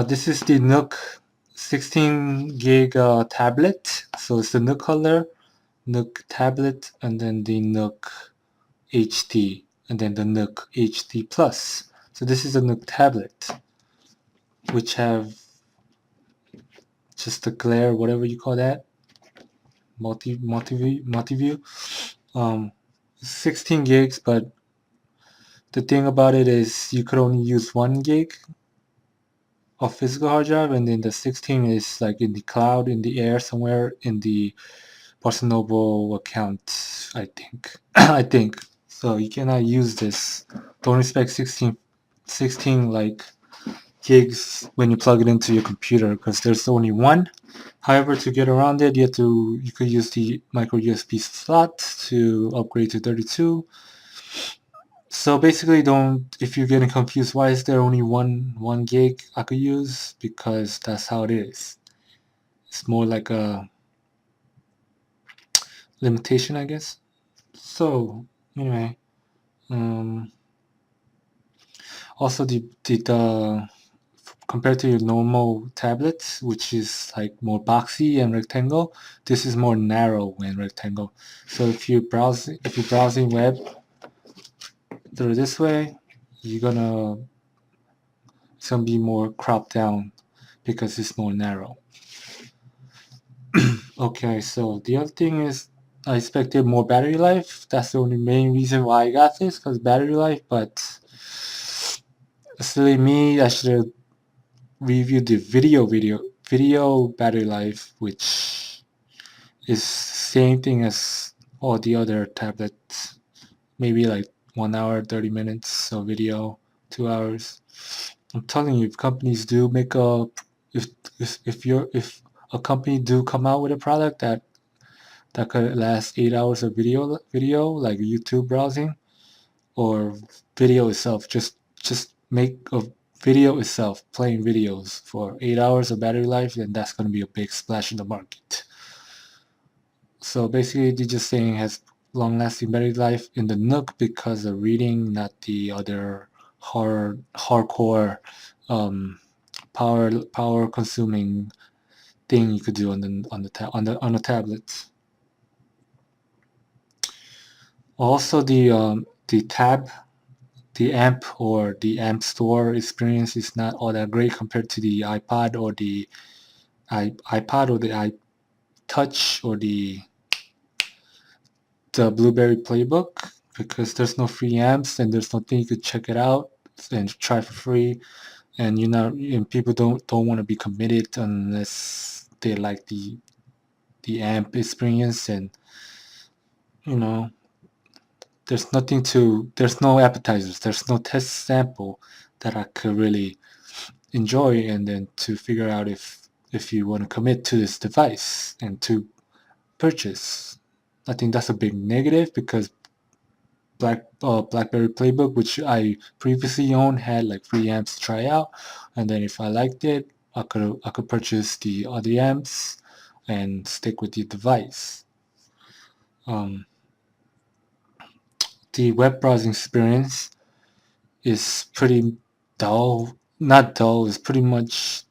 This is the Nook 16 gig tablet. So it's the Nook color, Nook tablet, and then the Nook HD, and then the Nook HD Plus. So this is a Nook tablet, which have just a glare, whatever you call that, multi-view. 16 gigs, but the thing about it is you could only use 1 gig of physical hard drive, and then the 16 is like in the cloud, in the air, somewhere in the Barnes Noble account, I think. I think so. You cannot use this. Don't expect 16 like gigs when you plug it into your computer because there's only one. However, to get around it, you could use the micro USB slot to upgrade to 32. So basically, don't if you're getting confused, why is there only one gig I could use? Because that's how it is. It's more like a limitation, I guess. So anyway, um, also the compared to your normal tablets, which is like more boxy and rectangle, this is more narrow and rectangle. So if you're browsing web through this way, you're gonna it's gonna be more cropped down because it's more narrow. Okay, so the other thing is I expected more battery life. That's the only main reason why I got this, because battery life, but silly me, I should have reviewed the video battery life, which is same thing as all the other tablets. Maybe like 1 hour, 30 minutes of video, 2 hours. I'm telling you, if companies do make a if if a company do come out with a product that could last 8 hours of video like YouTube browsing or video itself, just make a video itself playing videos for 8 hours of battery life, then that's going to be a big splash in the market. So basically, they're just saying it has long-lasting battery life in the Nook because of reading, not the other hardcore um, power consuming thing you could do on the tablet. Also, the amp or the amp store experience is not all that great compared to the iPod or the iPod or the iTouch or the Blueberry Playbook, because there's no free amps and there's nothing you could check it out and try for free, and people don't want to be committed unless they like the amp experience, and you know there's no appetizers, there's no test sample that I could really enjoy, and then to figure out if you want to commit to this device and to purchase. I think that's a big negative because BlackBerry Playbook, which I previously owned, had like free amps to try out, and then if I liked it, I could purchase the other amps and stick with the device. Um, the web browsing experience is pretty dull. Not dull. It's pretty much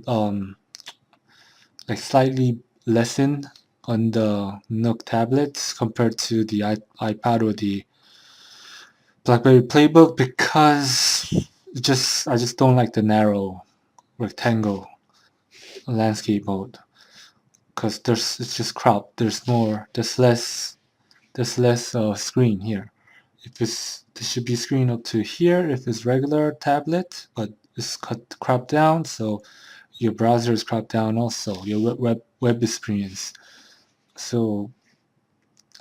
um, like slightly lessened on the Nook tablets compared to the iPad or the BlackBerry Playbook, because I just don't like the narrow rectangle landscape mode, because it's just cropped. There's less screen here. If it's There should be screen up to here if it's regular tablet, but it's cropped down, so your browser is cropped down also, your web experience. So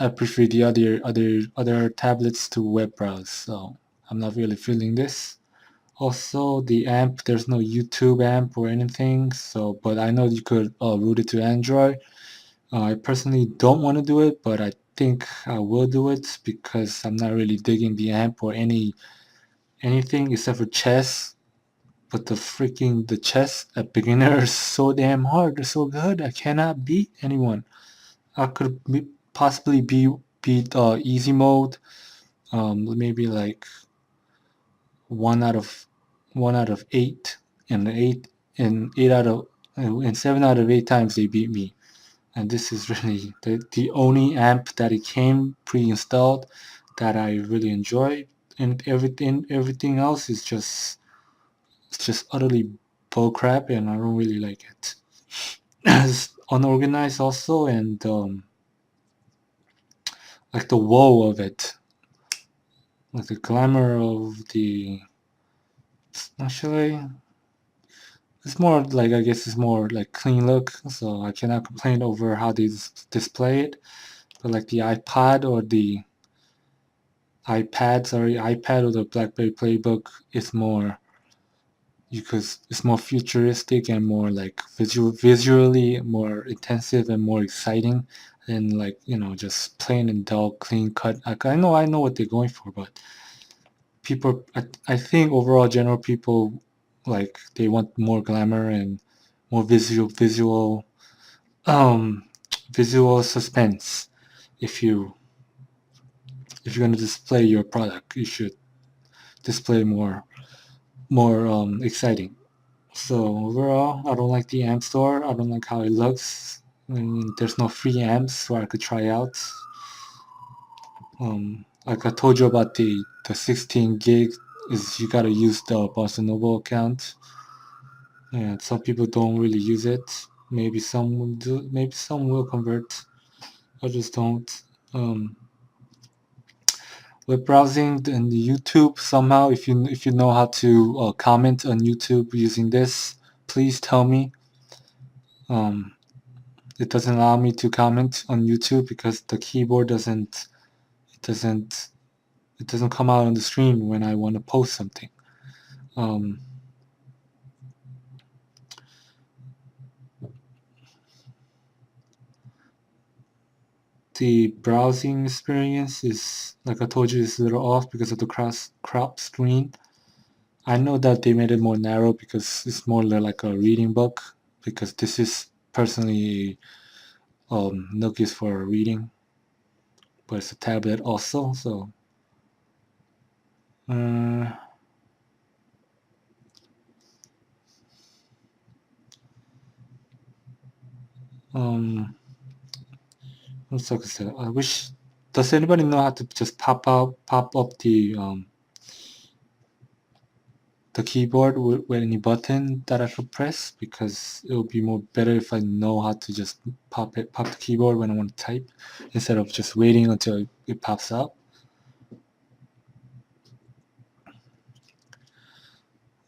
I prefer the other tablets to web browse, so I'm not really feeling this. Also, the amp, there's no YouTube amp or anything, so but I know you could route it to Android. I personally don't want to do it, but I think I will do it because I'm not really digging the amp or anything except for chess. But the chess at beginner is so damn hard. They're so good. I cannot beat anyone. I could possibly beat easy mode. Maybe like one out of 8 and in 7 out of 8 times they beat me. And this is really the only amp that it came pre-installed that I really enjoy, and everything else is just it's just utterly bullcrap, and I don't really like it. It's unorganized also, and like the woe of it, like the glamour of the actually it's more like I guess it's more like clean look, so I cannot complain over how they display it. But like the iPad or the BlackBerry Playbook is more because it's more futuristic and more like visually more intensive and more exciting than like just plain and dull clean cut. Like I know what they're going for, but people I think overall general people like they want more glamour and more um visual suspense. If you if you're gonna display your product, you should display more exciting. So overall, I don't like the amp store. I don't like how it looks. I mean, there's no free amps where I could try out. Like I told you about the 16 gig is you gotta use the Bossa Novo account, and some people don't really use it. Maybe some will do. Maybe some will convert. Others don't. Um, web browsing and YouTube somehow. If you know how to comment on YouTube using this, please tell me. Um, it doesn't allow me to comment on YouTube because the keyboard it doesn't it doesn't come out on the screen when I want to post something. Um, the browsing experience is like I told you is a little off because of the crop screen. I know that they made it more narrow because it's more like a reading book because this is personally Nook is for reading, but it's a tablet also. So uh, um, what's I say? I wish. Does anybody know how to just pop up the keyboard with any button that I could press? Because it would be more better if I know how to just pop the keyboard when I want to type instead of just waiting until it pops up.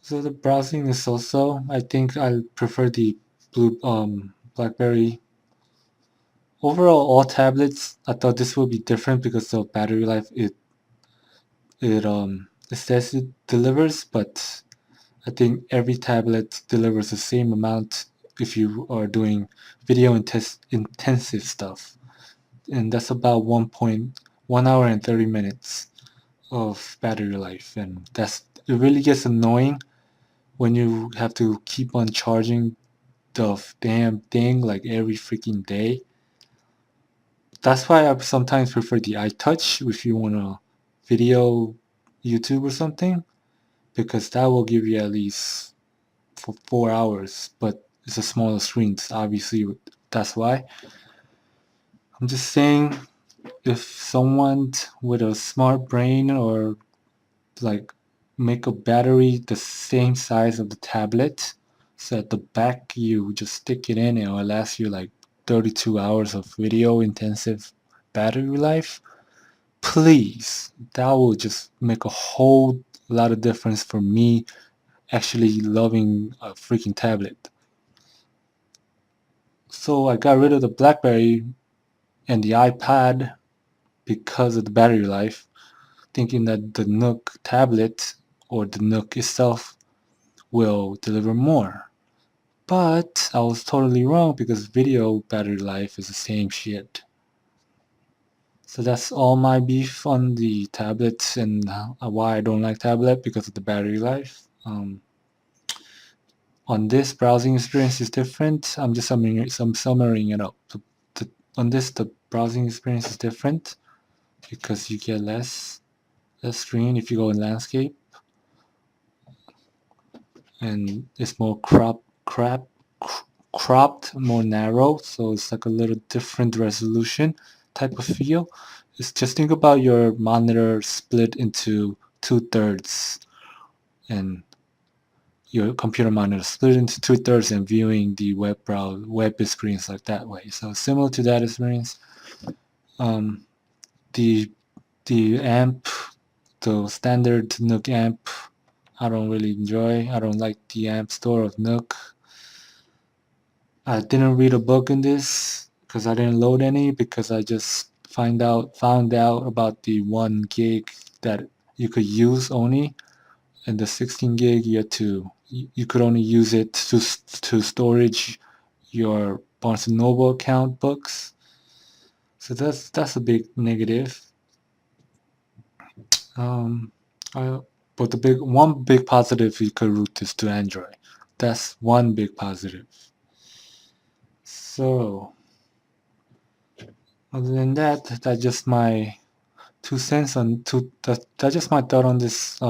So the browsing is also, I think I prefer the blue BlackBerry. Overall, all tablets, I thought this would be different because the battery life it says it delivers, but I think every tablet delivers the same amount if you are doing video intensive stuff, and that's about 1 hour and 30 minutes of battery life, and it really gets annoying when you have to keep on charging the damn thing like every freaking day. That's why I sometimes prefer the iTouch if you want to video YouTube or something, because that will give you at least for 4 hours, but it's a smaller screen. So obviously, that's why. I'm just saying, if someone with a smart brain or like make a battery the same size of the tablet, so at the back you just stick it in and it'll last you like 32 hours of video intensive battery life. Please, that will just make a whole lot of difference for me actually loving a freaking tablet. So I got rid of the BlackBerry and the iPad because of the battery life, thinking that the Nook tablet or the Nook itself will deliver more. But I was totally wrong because video battery life is the same shit. So that's all my beef on the tablets and why I don't like tablet because of the battery life. On this, browsing experience is different. I'm just summarizing it up. On this, the browsing experience is different because you get less screen if you go in landscape, and it's more cropped, more narrow, so it's like a little different resolution type of feel. It's just think about your monitor split into two-thirds, and your computer monitor split into two-thirds and viewing the web experience like that way. So similar to that experience. Um, the amp, the standard Nook amp, I don't really enjoy. I don't like the amp store of Nook. I didn't read a book in this because I didn't load any, because I just found out about the 1 gig that you could use only, and the 16 gig you could only use it to storage your Barnes and Noble account books. So that's a big negative. Um, I, but the big positive, you could route this to Android. That's one big positive. So other than that, that's just my 2 cents on that's just my thought on this.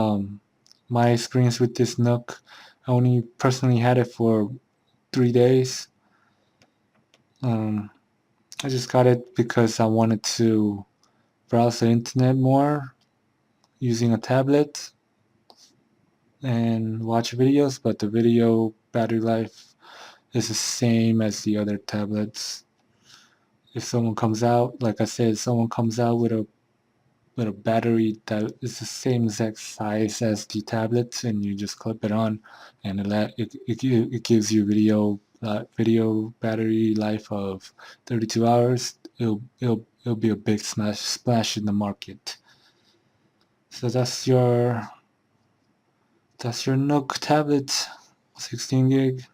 My experience with this Nook. I only personally had it for 3 days. Um, I just got it because I wanted to browse the internet more using a tablet and watch videos, but the video battery life is the same as the other tablets. If someone comes out, like I said, someone comes out with a battery that is the same exact size as the tablet, and you just clip it on, and it gives you video battery life of 32 hours. It'll be a big splash in the market. So that's your Nook tablet, 16 gig.